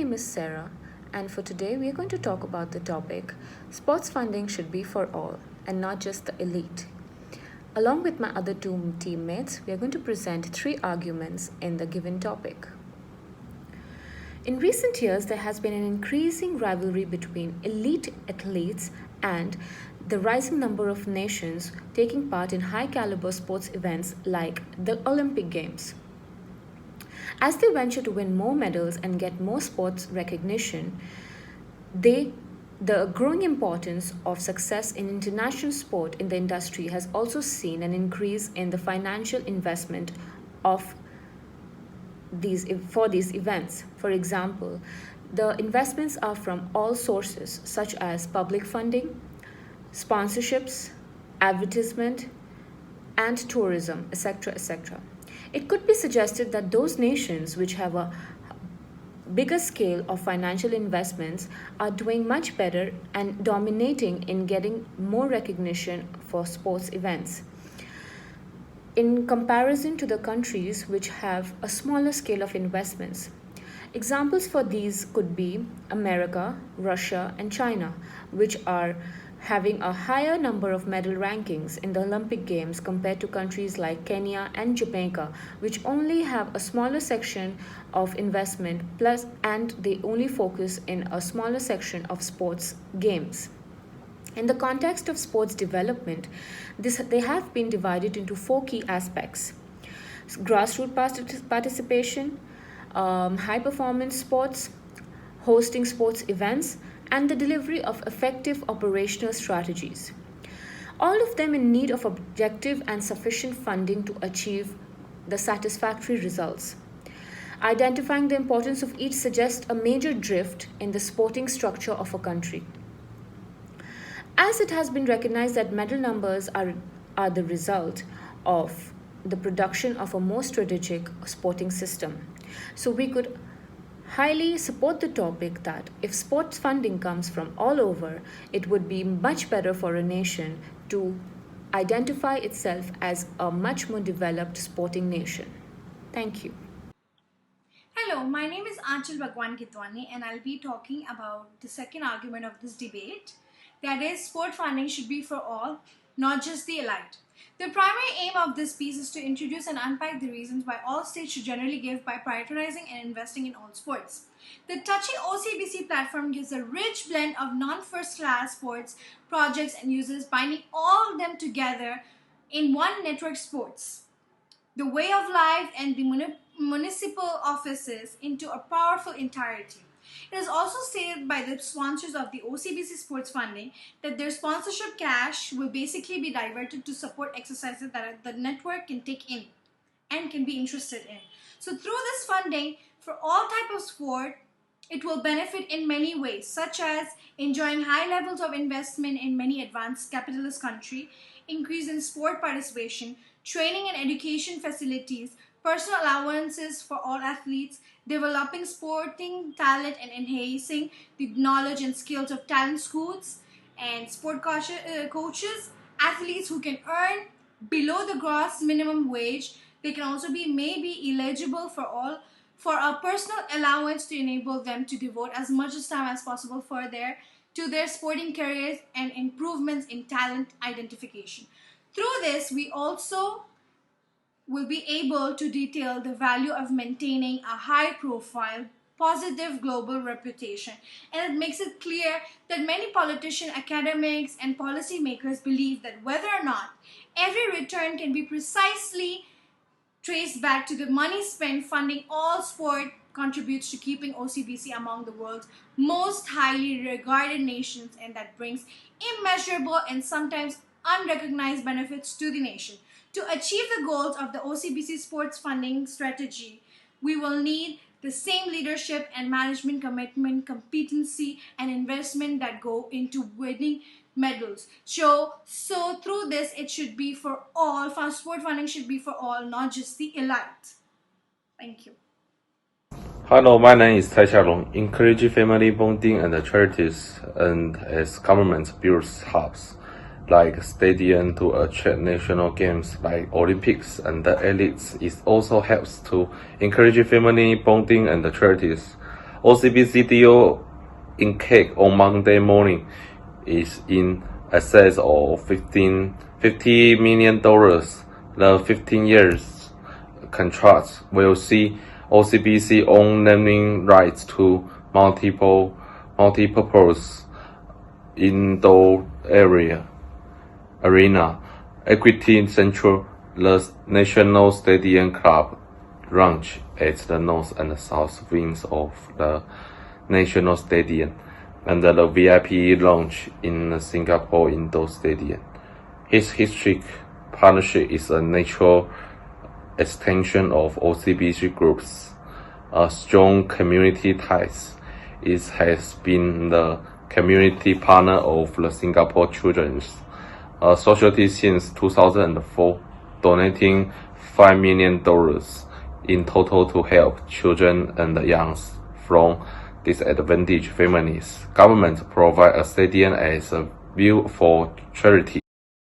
name is Sarah, and for today we are going to talk about the topic sports funding should be for all and not just the elite. Along with my other two teammates, we are going to present three arguments in the given topic. In recent years, there has been an increasing rivalry between elite athletes and the rising number of nations taking part in high caliber sports events like the Olympic Games. As they venture to win more medals and get more sports recognition, the growing importance of success in international sport in the industry has also seen an increase in the financial investment of these events. For example, the investments are from all sources such as public funding, sponsorships, advertisement, and tourism, etc., etc. It could be suggested that those nations which have a bigger scale of financial investments are doing much better and dominating in getting more recognition for sports events in comparison to the countries which have a smaller scale of investments. Examples for these could be America, Russia, and China, which are having a higher number of medal rankings in the Olympic Games compared to countries like Kenya and Jamaica, which only have a smaller section of investment plus and they only focus in a smaller section of sports games. In the context of sports development, they have been divided into four key aspects: grassroots participation, high performance sports, hosting sports events, and the delivery of effective operational strategies. All of them in need of objective and sufficient funding to achieve the satisfactory results. Identifying the importance of each suggests a major drift in the sporting structure of a country. As it has been recognized that medal numbers are the result of the production of a more strategic sporting system. So we could highly support the topic that if sports funding comes from all over, it would be much better for a nation to identify itself as a much more developed sporting nation. Thank you. Hello, my name is Anchal Bhagwan Kitwani and I'll be talking about the second argument of this debate, that is, sport funding should be for all, not just the elite. The primary aim of this piece is to introduce and unpack the reasons why all states should generally give by prioritizing and investing in all sports. The Touching OCBC platform gives a rich blend of non-first class sports projects and users, binding all of them together in one network: sports, the way of life, and the municipal offices into a powerful entirety. It is also stated by the sponsors of the OCBC sports funding that their sponsorship cash will basically be diverted to support exercises that the network can take in and can be interested in. So through this funding for all type of sport, it will benefit in many ways, such as enjoying high levels of investment in many advanced capitalist countries, increase in sport participation, training and education facilities, personal allowances for all athletes, developing sporting talent and enhancing the knowledge and skills of talent scouts and sport coaches, athletes who can earn below the gross minimum wage. They can also be maybe eligible for a personal allowance to enable them to devote as much time as possible to their sporting careers and improvements in talent identification. Through this, we also will be able to detail the value of maintaining a high profile, positive global reputation. And it makes it clear that many politicians, academics, and policymakers believe that whether or not every return can be precisely traced back to the money spent funding all sport contributes to keeping OCBC among the world's most highly regarded nations, and that brings immeasurable and sometimes unrecognized benefits to the nation. To achieve the goals of the OCBC sports funding strategy, we will need the same leadership and management commitment, competency, and investment that go into winning medals. So through this, it should be for all. Sport funding should be for all, not just the elite. Thank you. Hello, my name is Tai Xiaolong. Encourage family bonding and charities, and as government builds hubs like stadium to attract national games like Olympics and the elites. It also helps to encourage family bonding and charities. OCBC deal in cake on Monday morning is in excess of $50 million. The 15 years contract will see OCBC own naming rights to multi-purpose indoor arena, Equity Central, the National Stadium Club launch at the north and south wings of the National Stadium, and the VIP lounge in the Singapore Indoor Stadium. His historic partnership is a natural extension of OCBC Group's strong community ties. It has been the community partner of the Singapore Children's Society since 2004, donating $5 million in total to help children and youngs from disadvantaged families. Government provide a stadium as a view for charity.